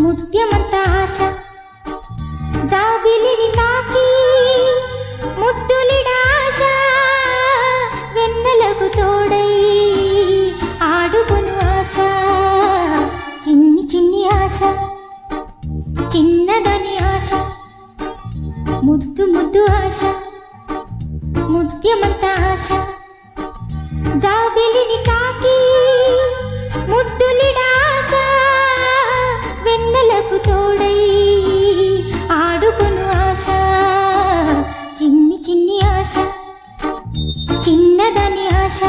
ముత్యమంత ఆశ జాబిలిని తాకి ముద్దులిడాశ వెన్నెలకు తోడై ఆడుకొను ఆశ చిన్ని చిన్ని ఆశ చిన్నదని ఆశ ముద్దు ముద్దు ఆశ ముత్యమంత ఆశ జాబిలిని తాకి ముద్దులిడాశ వెన్నెలకు తోడై ఆడుకొను ఆశ చిన్ని చిన్ని ఆశ చిన్నదని ఆశ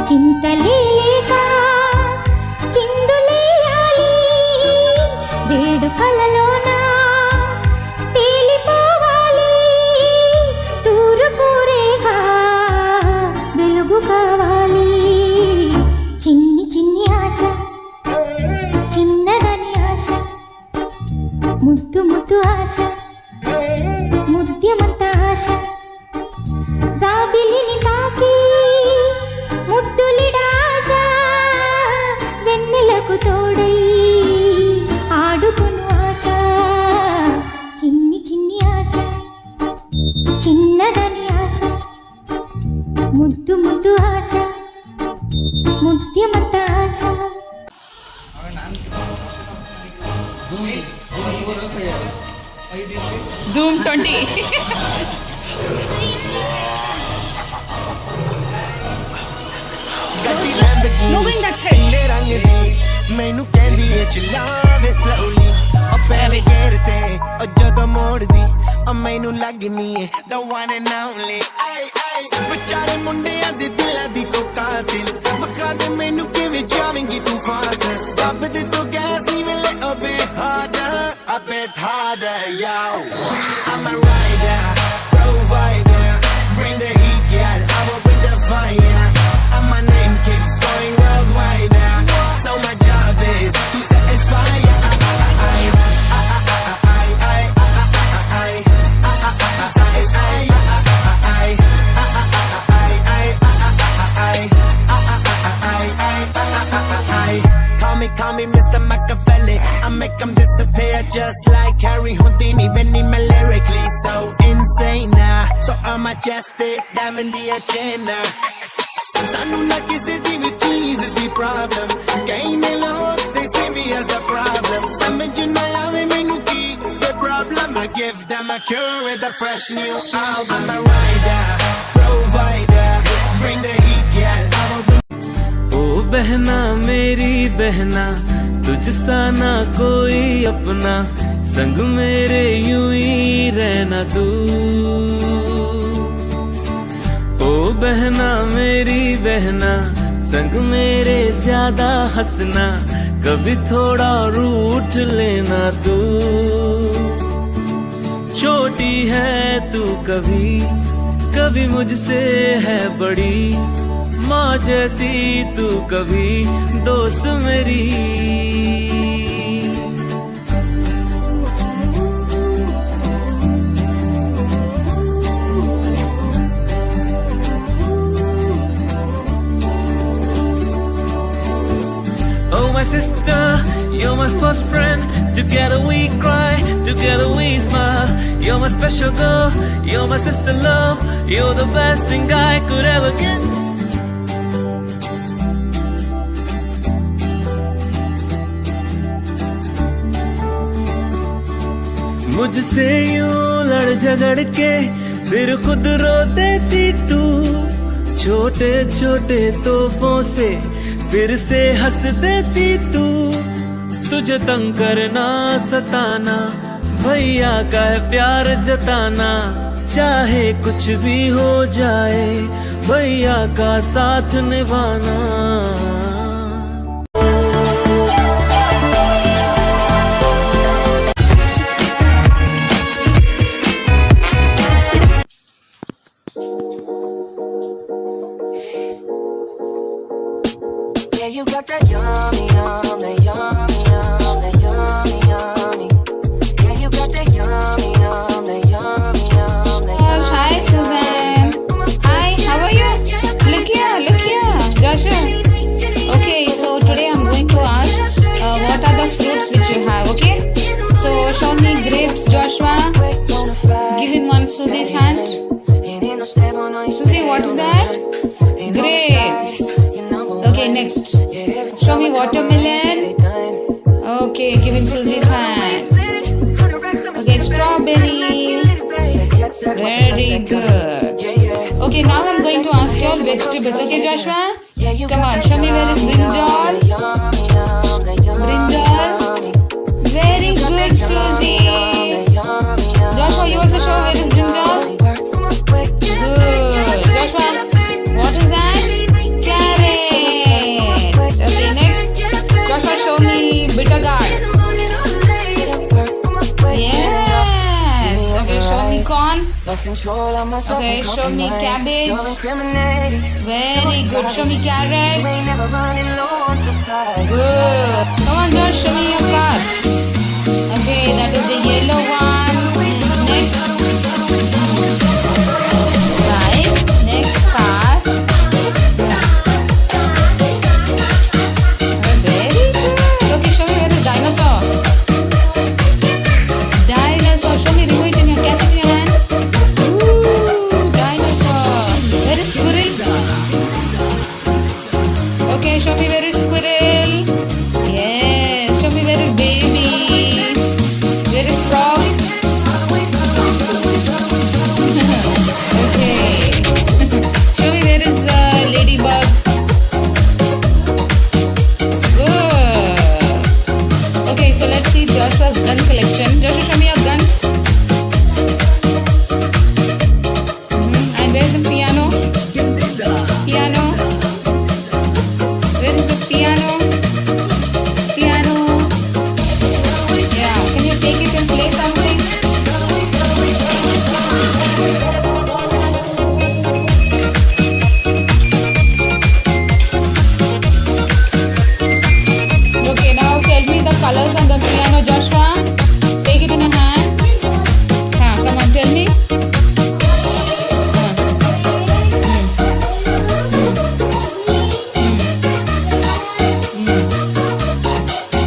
చింతలేక చిందులేయాలి వేడుకలలోన తేలిపోవాలి తూర్పురేగా వెలుగు కావాలి చిన్ని చిన్ని ఆశ చిన్నదని ఆశ ముద్దు ముద్దు ఆశ ముద్యమంత ఆశ జాబిలిని తాకి ముద్దులిడాశ వెన్నెలకు తోడై ఆడుకొను ఆశ చిన్ని చిన్ని ఆశ చిన్నదని ఆశ ముద్దు ముద్దు ఆశ ముద్యమంత ఆశ Zoom 20 Moving that side मैनू कहंदी है चिल्लावे slowly और पहले गेर ते और जदों मोड़दी और मैनू लगनी है the one and only बेचारे मुंडियां दे दिलां दी को कातिल बखा दे मैनू किवें जावेंगी तू फास्ट अब दे तो गैस नहीं मिले a bit harder yo I'm a rider provider bring the heat girl I will bring the fire and my name keeps going worldwide so my job is to satisfy Call me Mr. Machiavelli I make them disappear just like Harry Houdini Benny me lyrically so insane so I'm majestic diving the agenda Sanu na kisi di with cheese the problem Kaine log they see me as a problem Samajh na aave mainu ki the problem I give them a cure with a fresh new album I'm a rider provider bring the heat girl I will bring बहना मेरी बहना तुझसा ना कोई अपना संग मेरे यूं ही रहना तू ओ बहना मेरी बहना संग मेरे ज्यादा हंसना कभी थोड़ा रूठ लेना तू छोटी है तू कभी कभी मुझसे है बड़ी माँ जैसी तू कभी दोस्त मेरी Oh my sister, you're my first friend. Together we cry, together we smile. You're my special girl, you're my sister love. You're the best thing I could ever get. मुझसे यूं लड़ झगड़ के फिर खुद रो देती तू छोटे छोटे तोहफों से फिर से हंस देती तू तुझे तंग करना सताना भैया का है प्यार जताना चाहे कुछ भी हो जाए, भैया का साथ निभाना। Yeah, you got that yummy, yum, that yummy, yum, that yummy, yummy. Yeah, you got that yummy, yum, that yummy, yum, that yummy. Hi, Suzanne. Hi, how are you? Look here, Joshua. Okay, so today I'm going to ask what are the fruits which you have, okay? So show me grapes, Joshua. Give in one Susie's hand. Susie, what is that? Grapes. Okay, next. Show me watermelon. Okay, give in Susie's hand. Okay, strawberry. Very good. Okay, now I'm going to ask you all vegetables. Okay, Joshua? Come on, show me where is brinjal. Brinjal. Very good, Susie. Joshua, you also show where is brinjal. Good. Joshua, what is that? Carrot. Okay, next. Joshua, show me bitter gourd. Yes. Okay, show me corn. Okay, show me cabbage. Very good. Show me carrot. Good. Come on, Josh, show me your car. Okay, that is the yellow one. Next. Right. Next car. Very good. Okay, show me where is dinosaur. Dinosaur. Show me remote in your catch in your hand. Ooh, dinosaur. Where is squirrel? Okay, show me where is squirrel. Yes. Show me where is baby. Where is frog? Okay. Show me where is ladybug. Good. Okay, so let's see Joshua's gun collection. Joshua, show me your guns. And where is the piano? Piano. Where is the piano? Piano. Yeah, can you take it and play something? Okay, now tell me the colors on the piano, Joshua. Take it in a hand. Come on, tell me.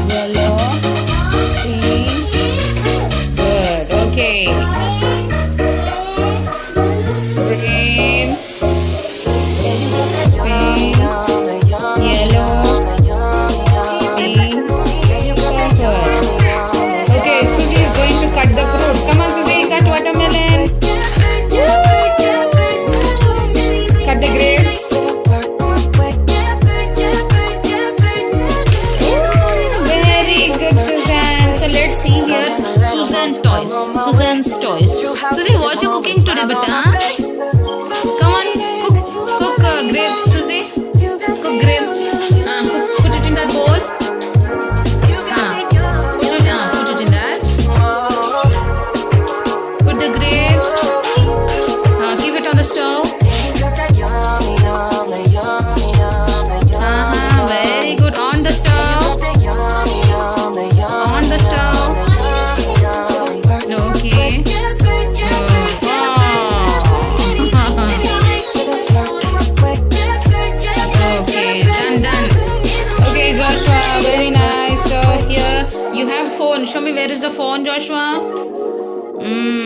Yellow, pink. Good. Okay. Green, pink, yellow, pink. Good. Okay, Susie is going to cut the fruits. Come on, Susie, cut watermelon. Cut the grapes. Very good, Suzanne. So let's see here. Suzanne's toys. Susie, what you cooking today, beta? Come on, cook grapes, Susie. Cook grapes. Put it in that bowl. Put it in that. Put the grapes. Keep it on the stove. Very good. On the stove. On the stove. Okay. Okay, done. Okay, Joshua, very nice. So here you have phone. Show me where is the phone, Joshua.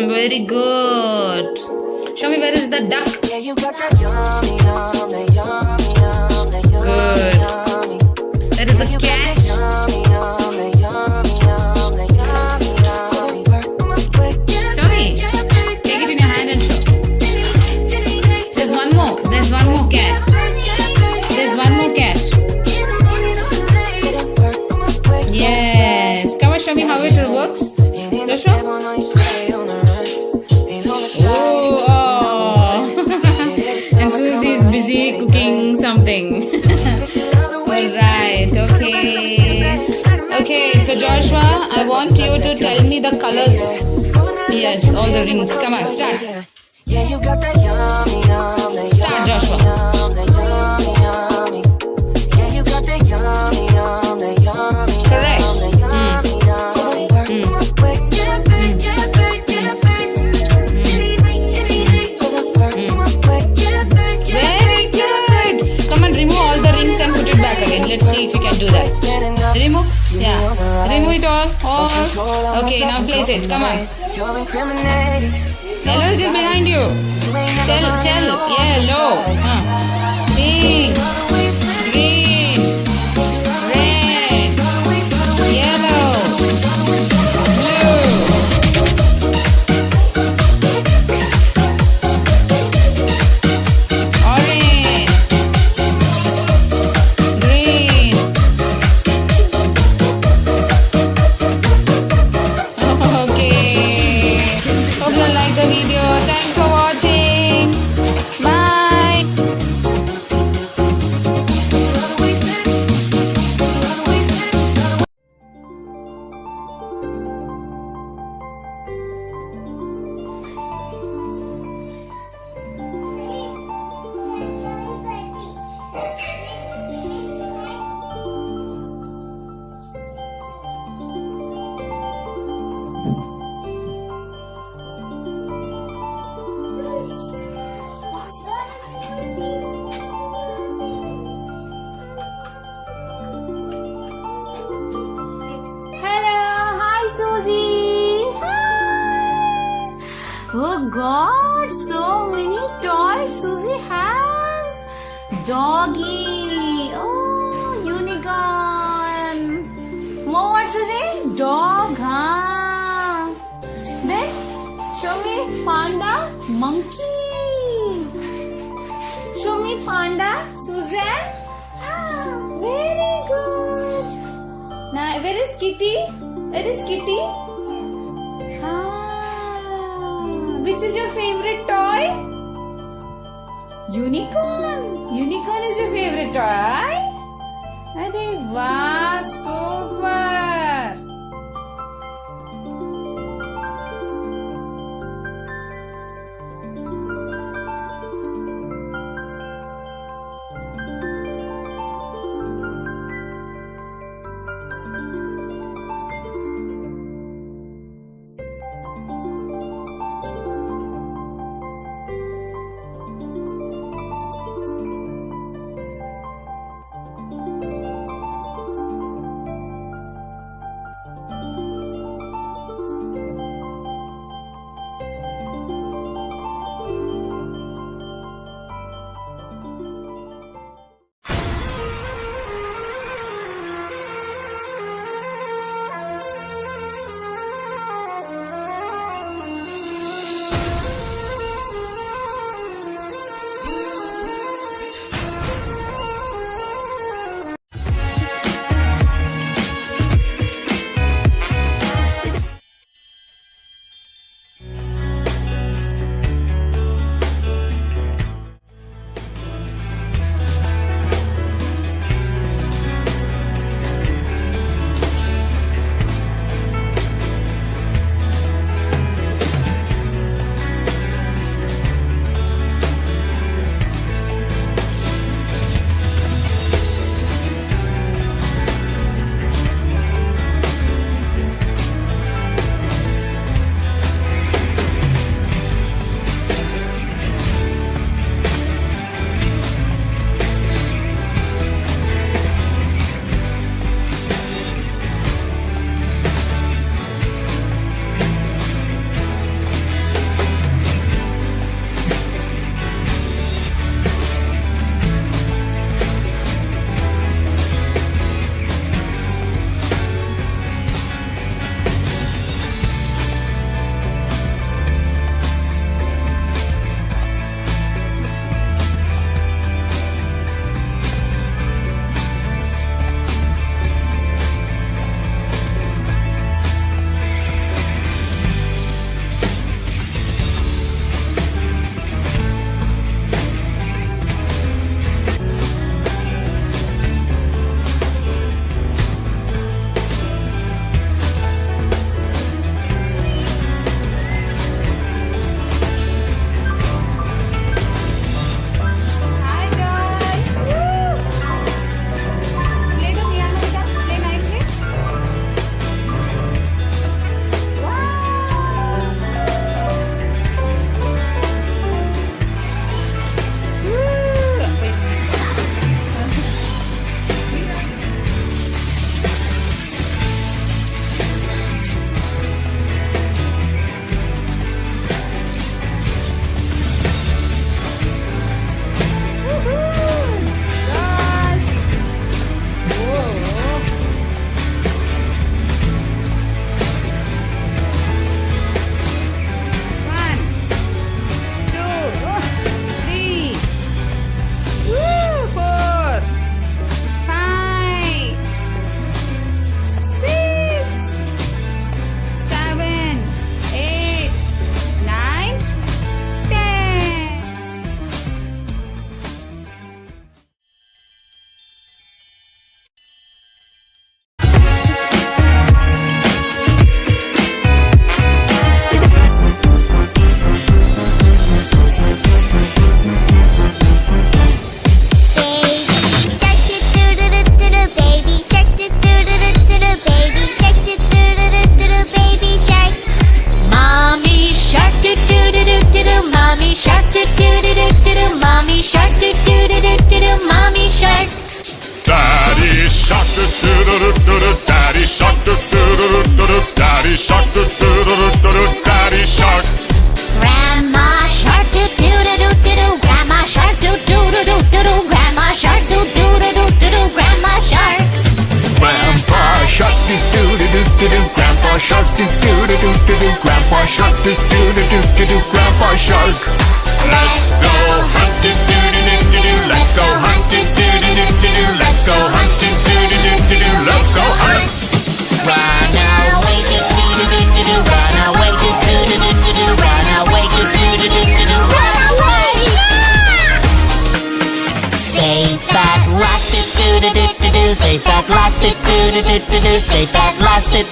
Very good. Show me where is the duck. Good. Where is the cat? Show me. Take it in your hand and show. There's one more. There's one more cat. There's one more cat. Yes. Come on, show me how it works. Joshua? Oh, something. Right, okay. Okay, so Joshua, I want you to tell me the colors. Yes, all the rings. Come on, start. Yeah, you got that yummy, yum, that Start, Joshua. yum, that yummy, yummy. Yeah, you got that yummy, yum, that yummy, Correct. yum, that yummy, yum. So don't work my way, yeah, babe, yeah, babe, yeah, babe. So don't work my way, yeah, babe, yeah, Very good. Come on, remove all the rings and put it back again. Let's see if you can do that. Remove. Yeah. Remove it all. All. Okay, now place it. Come on. You're incriminating. Yellow is behind you. Tell. Yellow. Pink. Green. Red. Yellow. Blue. Orange. Green. Okay. Hope you like the video. Thanks for watching. Bye. Hello, hi Susie. Hi. Oh God, so many toys Susie has. Doggy. Oh, unicorn. More what Susie? Dog, huh? Then show me panda, monkey. Show me panda, Susan. Ah, very good. Now, where is Kitty? Where is Kitty? Ah, which is your favorite toy? Unicorn. Unicorn is your favorite toy? Arey wow, super. safe at last, safe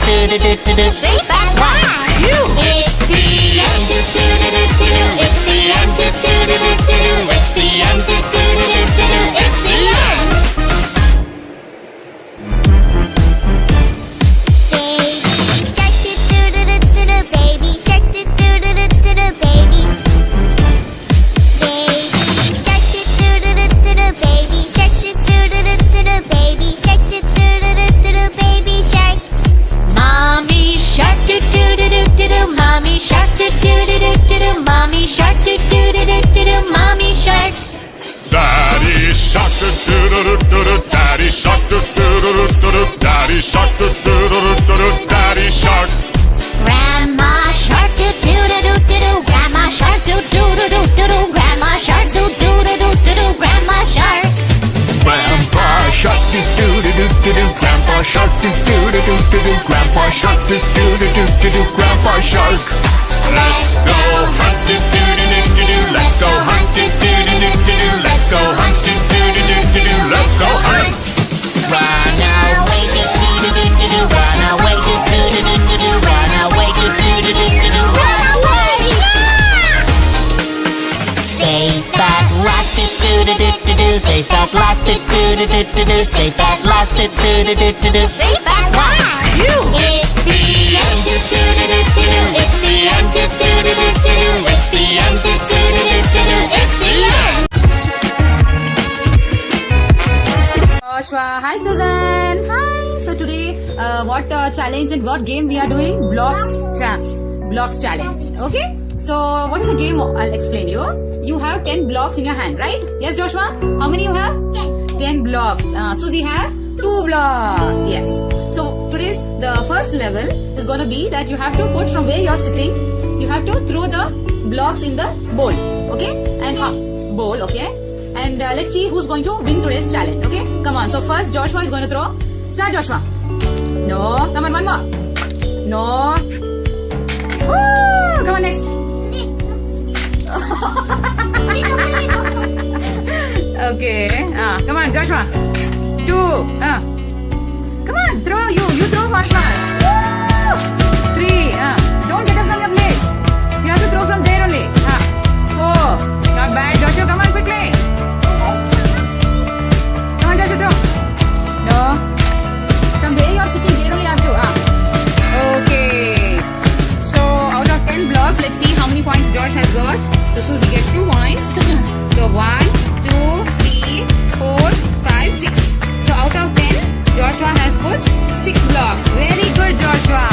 at last. It's the end, it's the end, it's the end, it's the end. Baby shark do do do do do do, baby shark do do do do do do, baby shark do do do do do do, baby shark do do do do do do, baby shark. Mommy shark do do do do do do, mommy shark do do do do do do, mommy shark do do do do do do, mommy shark. Daddy shark do do do do do, daddy shark do do do do do, daddy shark do do do do do, daddy shark. Grandma shark do do do do do do, grandma shark do do do do do do, grandma shark do do do do do do, grandma shark. Grandpa shark do do do do do do, grandpa shark do do do do do do, grandpa shark do do do do do do, grandpa shark. Let's go hunt do do do do do do, let's go hunt do do do do do do, let's go hunt do do do do do do, let's go hunt. Run away do do do do do do, run away do do do do do do, run away do do do do do do, run away. Safe at last do do do do do do, safe at last do do do do do do, safe at last do do do do do do, safe at last. It's the end do do do do do do, it's the end do do do do do do, it's the end do do do do do do, it's the end. Joshua, hi Susan. Hi. So today, what challenge and what game we are doing? Blocks challenge. Okay. So what is the game? I'll explain you. You have 10 blocks in your hand, right? Yes, Joshua. How many you have? 10 blocks. Susie have 2 blocks. Yes. So today's the first level is gonna be that you have to put from where you're sitting. You have to throw the blocks in the bowl. Okay. And bowl. Okay. And let's see who's going to win today's challenge. Okay, come on. So first Joshua is going to throw. Start, Joshua. No, come on, one more. No. Woo! Come on, next. Okay. Come on, Joshua. 2. Come on, throw. You throw fast. 3. Don't get up from your place. You have to throw from there only. 4. Not bad, Joshua. Come on, quickly. Come on, Joshua, throw. No. From where you are sitting, there only have to. Okay. So, out of 10 blocks, let's see how many points Josh has got. So, Susie gets 2 points. So, 1, 2, 3, 4, 5, 6. So, out of 10, Joshua has put 6 blocks. Very good, Joshua.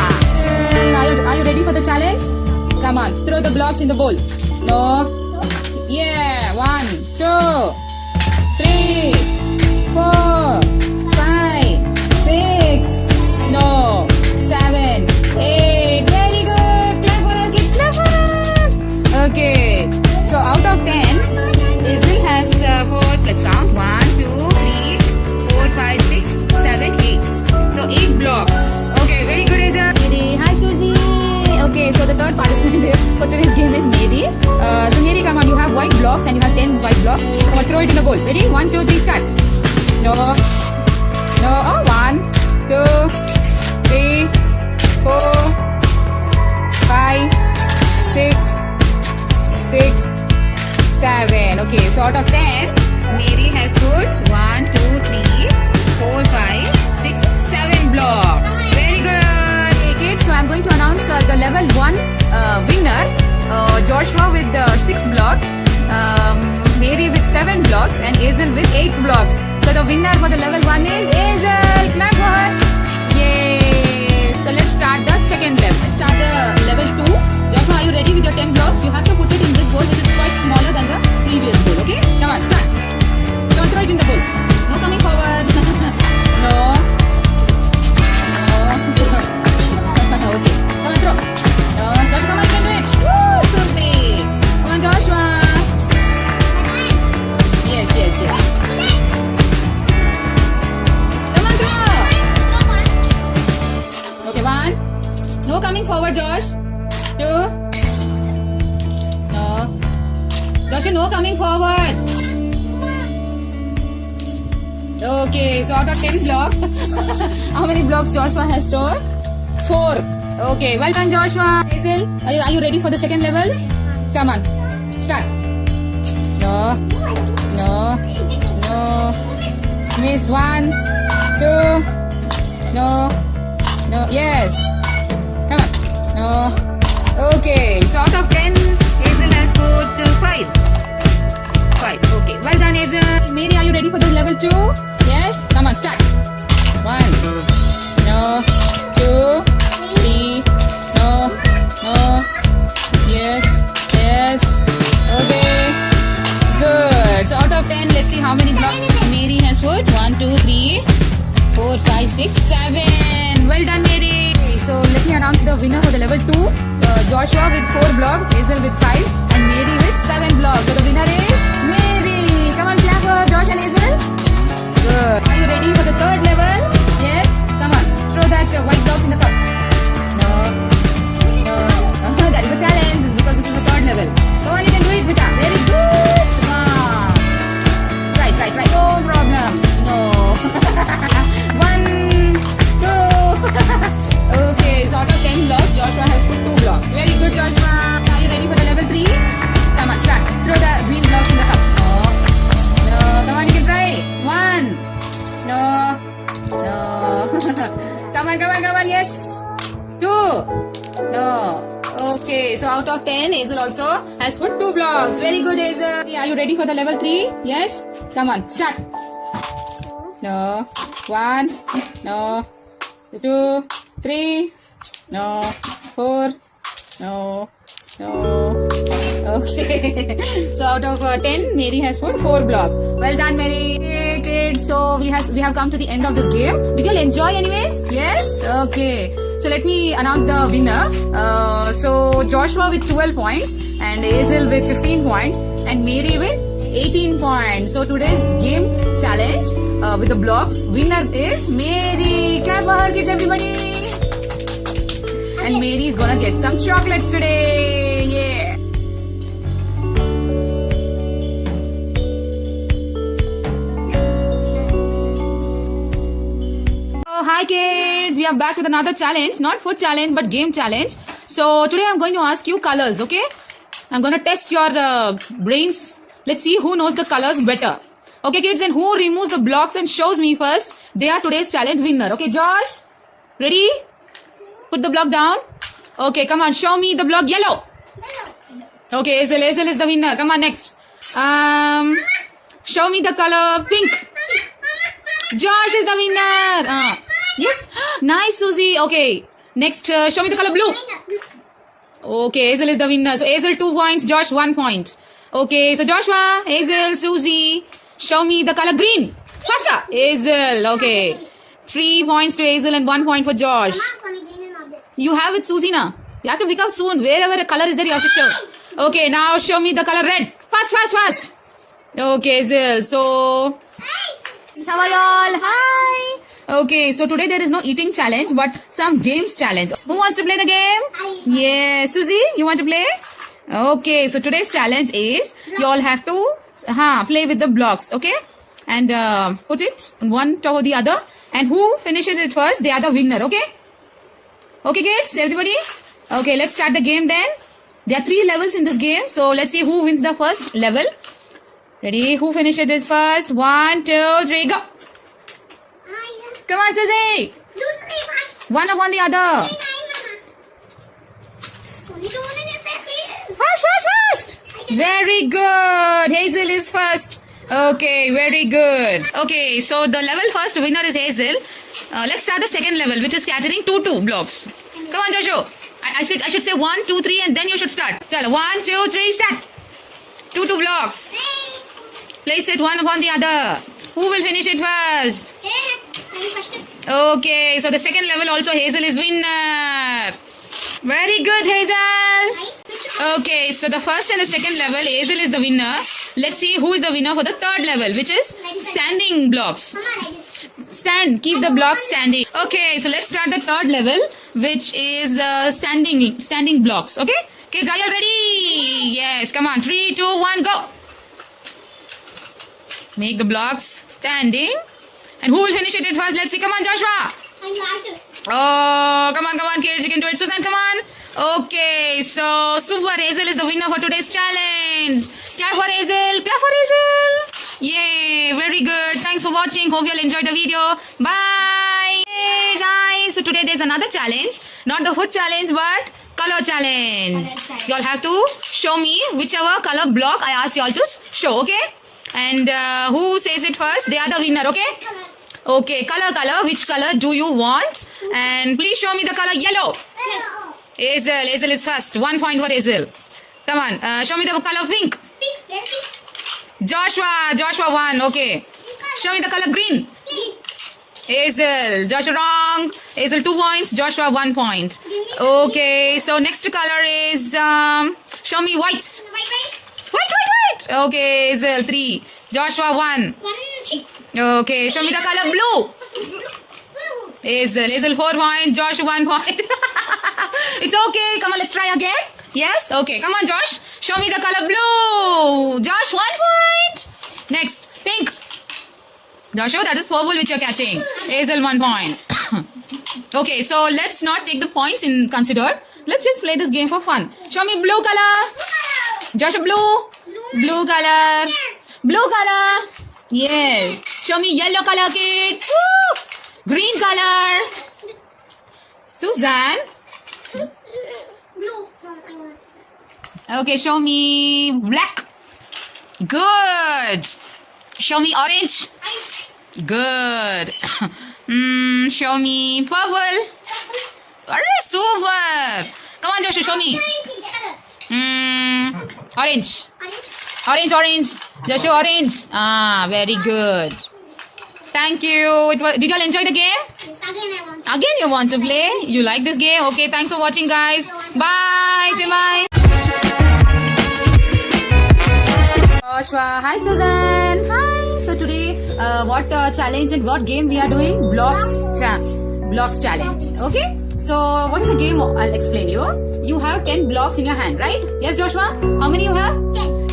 Are you ready for the challenge? Come on, throw the blocks in the bowl. No. Yeah, 1, 2, 3, 4, 5, 6, no, 7, 8. Very good. Clap for us, kids. Clap for us. Okay. So out of 10, Isel has 4. Let's count. 1, 2, 3, 4, 5, 6, 7, 8. So 8 blocks. Okay. Very good, Isel. Hi, Susie. Okay, so the third participant for today's game is Mary. So Mary, come on, you have white blocks and you have 10 white blocks. Come on, throw it in the bowl. Ready? 1, 2, 3, start. No. Oh, 1, 2, 3, 4, 5, 6, 7. Okay, so out of 10, Mary has put 1, 2, 3, 4, 5, 6, 7 blocks. Very good. Okay, kids, so I'm going to announce the level 1 winner. Joshua with 6 blocks, Mary with 7 blocks, and Hazel with 8 blocks. So the winner for the level 1 is Hazel. Clap for her. Yay! So let's start the second level. Let's start the level 2. Joshua, are you ready with your 10 blocks? You have to put it in this bowl, which is quite smaller than the previous bowl. Okay? Come on, start. Don't throw it in the bowl. No coming forward. No. Okay. Come on, throw. No, Joshua, come on, you can do it. Woo! Susie. Come on, Joshua. Yes. Come on, throw. Okay, 1. No coming forward, Josh. 2. No. Joshua, no coming forward. Okay, so out of 10 blocks, how many blocks Joshua has stored? 4. Okay, well done, Joshua. Hazel, are you ready for the second level? Come on, start. No. Miss 1, 2. No. Yes. Come on. No. Okay, so out of 10, Hazel has scored 5. 5. Okay, well done, Hazel. Mary, are you ready for this level 2? Yes? Come on, start. 1. No. 2. 3. No. Yes. Okay. Good. So out of 10, let's see how many blocks Mary has put. 1, 2, 3, 4, 5, 6, 7. Well done, Mary. So let me announce the winner for the level 2. Joshua with 4 blocks, Hazel with 5, and Mary with 7 blocks. So the winner is Mary. Come on, clap for Josh and Hazel. Good. Are you ready for the third level? Yes? Come on. Throw that white blocks in the cup. No. That is a challenge. It's because this is the third level. Come on, you can do it, Vita. Very good. Come on. Right. No problem. No. 1, 2. Okay, so out of 10 blocks, Joshua has put 2 blocks. Very good, Joshua. Are you ready for the level 3? Come on, start. Throw the green blocks in the cup. No. Come on, you can try. 1. No. Come on. Yes. 2. No. Okay, so out of 10, Hazel also has put 2 blocks. Very good, Hazel. Are you ready for the level 3? Yes? Come on, start. No. 1. No. 2, 3. No. 4. No. Okay. So out of 10, Mary has put 4 blocks. Well done, Mary. Okay, kids. So we have come to the end of this game. Did you all enjoy anyways? Yes? Okay. So let me announce the winner. So Joshua with 12 points, and Hazel with 15 points, and Mary with 18 points. So today's game challenge with the blocks, winner is Mary. Clap for her, kids, everybody. And Mary is gonna get some chocolates today. Yeah. Oh, hi kids. We are back with another challenge. Not food challenge, but game challenge. So today I'm going to ask you colors, okay? I'm going to test your brains. Let's see who knows the colors better. Okay, kids, and who removes the blocks and shows me first, they are today's challenge winner. Okay, Josh? Ready? Put the block down. Okay, come on, show me the block yellow. Okay, Hazel is the winner. Come on, next. Show me the color pink. Josh is the winner. Yes? Nice, Susie. Okay, next, show me the color blue. Okay, Hazel is the winner. So Hazel 2 points, Josh 1 point. Okay, so Joshua, Hazel, Susie, show me the color green. Faster. Hazel. Okay. 3 points to Hazel and 1 point for Josh. You have it, Susie, now. You have to pick up soon. Wherever a color is there, you have to show. Okay, now show me the color red. Fast. Okay, Hazel. So, how are y'all? Hi. Okay, so today there is no eating challenge, but some games challenge. Who wants to play the game? Yeah, Susie, you want to play? Okay, so today's challenge is you all have to play with the blocks, okay? And put it on one top of the other, and who finishes it first, they are the winner, okay? Okay, kids, everybody? Okay, let's start the game then. There are 3 levels in this game, so let's see who wins the first level. Ready? Who finishes it first? 1, 2, 3, go! Come on, Susie! One upon the other. Fast! Very good. Hazel is first. Okay, very good. Okay, so the level first winner is Hazel. Let's start the second level, which is scattering 2 blocks. Come on, Joshua. I should say 1, 2, 3, and then you should start. Chalo, 1, 2, 3, start. 2 blocks. Place it one upon the other. Who will finish it first? Okay, so the second level also Hazel is winner. Very good, Hazel. Okay, so the first and the second level, Hazel is the winner. Let's see who is the winner for the third level, which is standing blocks. Stand, keep the blocks standing. Okay, so let's start the third level, which is standing blocks. Okay, kids, are you ready? Yes, come on, 3, 2, 1, go. Make the blocks standing. And who will finish it first? Let's see. Come on, Joshua. Oh, come on, kids. You can do it. Susan, come on. Okay, so Super Hazel is the winner for today's challenge. Clap for Hazel. Clap for Hazel. Yay, very good. Thanks for watching. Hope you all enjoyed the video. Bye. Hey, guys. So today there's another challenge. Not the food challenge, but color challenge. You all have to show me whichever color block I asked you all to show, okay? And who says it first, they are the winner, okay? Okay, color. Which color do you want? And please show me the color yellow. Hazel is first. 1 point for Hazel. Come on, show me the color pink. Joshua 1. Okay. Show me the color green. Hazel. Joshua wrong. Hazel 2 points. Joshua 1 point. Okay. So next color is show me white. White. Okay. Hazel 3. Joshua 1. Okay. Show me the color blue. Hazel 4 points. Josh 1 point. It's okay. Come on. Let's try again. Yes. Okay. Come on, Josh. Show me the color blue. Josh 1 point. Next pink. Joshua, that is purple which you're catching. Hazel 1 point. Okay, so let's not take the points in consider. Let's just play this game for fun. Show me blue color. Joshua, blue color. Blue color. Yes. Show me yellow color, kids. Woo! Green color. Susan. Okay, show me black. Good. Show me orange. Good. Show me purple. Alright, super. Come on, Joshua, show me. Orange. Orange. Joshua, orange. Ah, very good. Thank you. Did you all enjoy the game? Again, you want to play? You like this game? Okay, thanks for watching, guys. Bye. Say bye. Joshua. Hi, Susan. Hi. So today, what challenge and what game we are doing? Blocks challenge. Okay. So what is the game? I'll explain you. You have 10 blocks in your hand, right? Yes, Joshua. How many you have?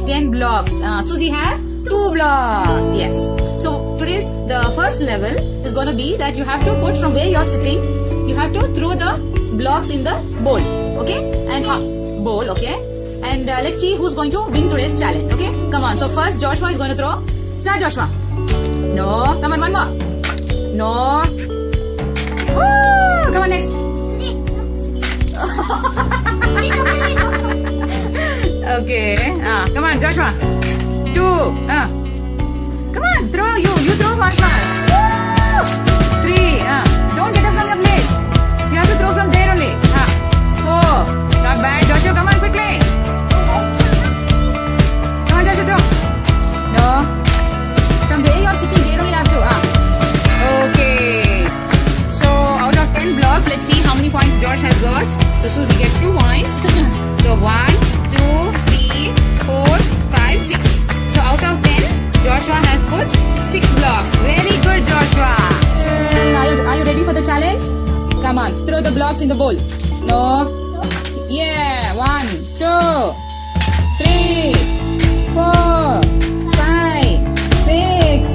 10 blocks. Susie have 2 blocks. Yes. So today's the first level is going to be that you have to put from where you're sitting. You have to throw the blocks in the bowl. Okay. And bowl. Okay. And let's see who's going to win today's challenge. Okay. Come on. So first Joshua is going to throw. Start, Joshua. No. Come on. One more. No. Woo! Come on, next. Okay. Come on, Joshua. 2. Come on, throw you throw fast. 3. Don't get up from your place. You have to throw from there only. 4. Not bad, Joshua. Come on, quickly. Come on, Joshua, throw. No. From where you are sitting, there only you have to. Okay. So out of 10 blocks, let's see how many points Josh has got. So Susie gets 2 points. So 1, 2, 3, 4, 5, 6. So out of 10, Joshua has put 6 blocks. Very good, Joshua. Are you ready for the challenge? Come on, throw the blocks in the bowl. No. Yeah. 1, 2, 3, 4, 5, 6.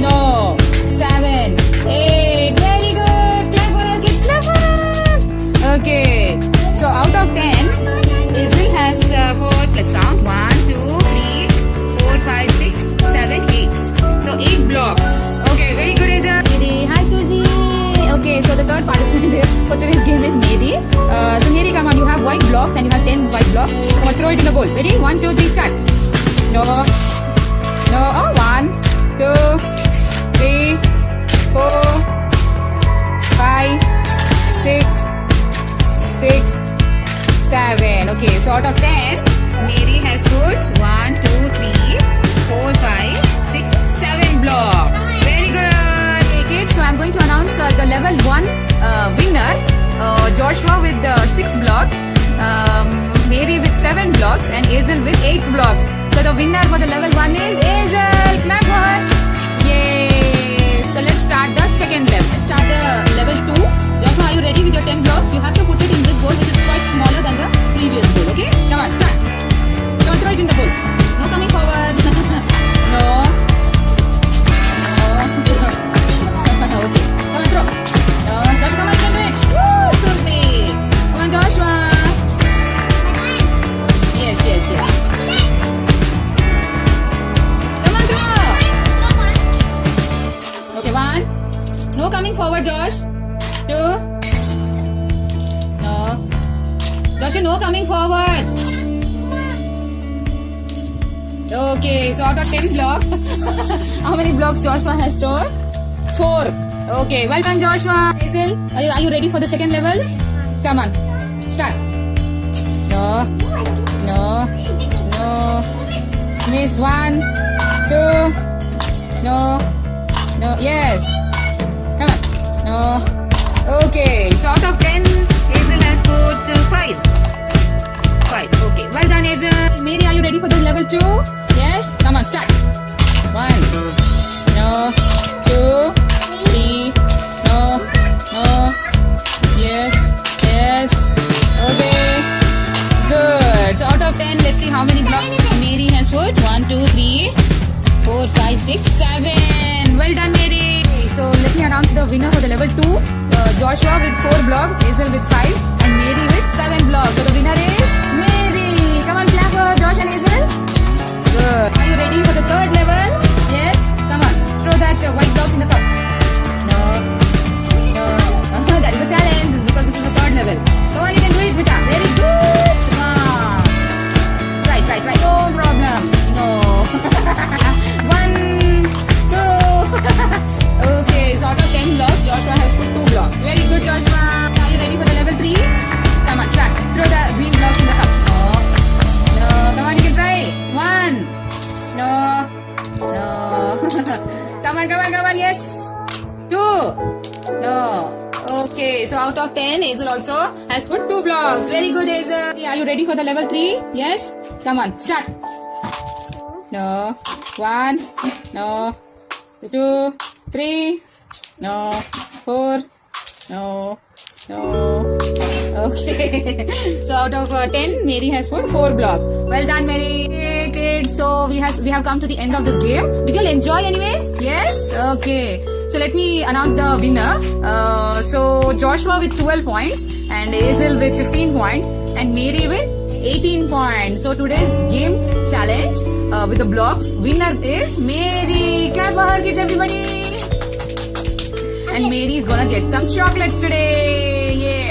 No. 7, 8. Very good. Clap for us, kids. Clap for us. Okay. So out of 10, Hazel has 4. Let's count. 1, 2, 3, 4, 5, 6, 7, 8. So 8 blocks. Okay, very good, Hazel. Hi, Suji. Okay, so the third participant for today's game is Mary. So Mary, come on. You have white blocks and you have 10 white blocks. Come on, throw it in the bowl. Ready? 1, 2, 3, start. No. Oh, 1, 2, 3, 4, 5, 6, 7. Okay, so out of 10, Mary has put 1, 2, 3, 4, 5, 6, 7 blocks. Very good. Okay, kids, so I'm going to announce the level 1 winner. Joshua with 6 blocks, Mary with 7 blocks, and Hazel with 8 blocks. So the winner for the level 1 is Hazel. Clap for her. Yay. So let's start the second level. Let's start the level 2. Joshua, are you ready with your 10 blocks? You have to put it in this bowl, which is quite smaller than the previous bowl. Okay? Come on, start. Don't throw it in the bowl. No coming forward. No. No coming forward, Josh. 2. No. Joshua, no coming forward. Okay, so out of 10 blocks, how many blocks Joshua has thrown? 4. Okay, well done, Joshua. Hazel, are you ready for the second level? Come on, start. No, no, no. Miss 1, 2. No, no, yes. Come on. No. Okay, so out of 10, Hazel has scored 5. 5. Okay, well done, Hazel. Mary, are you ready for the level 2? Yes? Come on, start. 1. No. 2. 3. No. No. Yes. Yes. Okay. Good. So out of 10, let's see how many blocks Mary has put. 1, 2, 3, 4, 5, 6, 7. Well done, Mary. So let me announce the winner for the level 2. Joshua with 4 blocks, Hazel with 5, and Mary with 7 blocks. So the winner is Mary. Come on, clap for Josh and Hazel. Good. Are you ready for the third level? Yes? Come on. Throw that white blocks in the cup. No. No. That is a challenge. It's because this is the third level. Come on, you can do it, Vita. Very good. Come on. Right. No problem. No. 1, 2. Okay, so out of 10 blocks, Joshua has put 2 blocks. Very good, Joshua. Are you ready for the level 3? Come on, start. Throw the green blocks in the cup. No. Come on, you can try. 1. No. Come on, yes. 2. No. Okay, so out of 10, Hazel also has put 2 blocks. Very good, Hazel. Are you ready for the level 3? Yes? Come on, start. No. 1. No. 2. 3. No. 4. No. Okay. So out of 10, Mary has put 4 blocks. Well done, Mary. Okay, kids. So we have come to the end of this game. Did you all enjoy anyways? Yes? Okay. So let me announce the winner. So Joshua with 12 points and Hazel with 15 points and Mary with 18 points. So today's game challenge with the blocks, winner is Mary. Clap for her, kids, everybody. And Mary is gonna get some chocolates today. Yeah.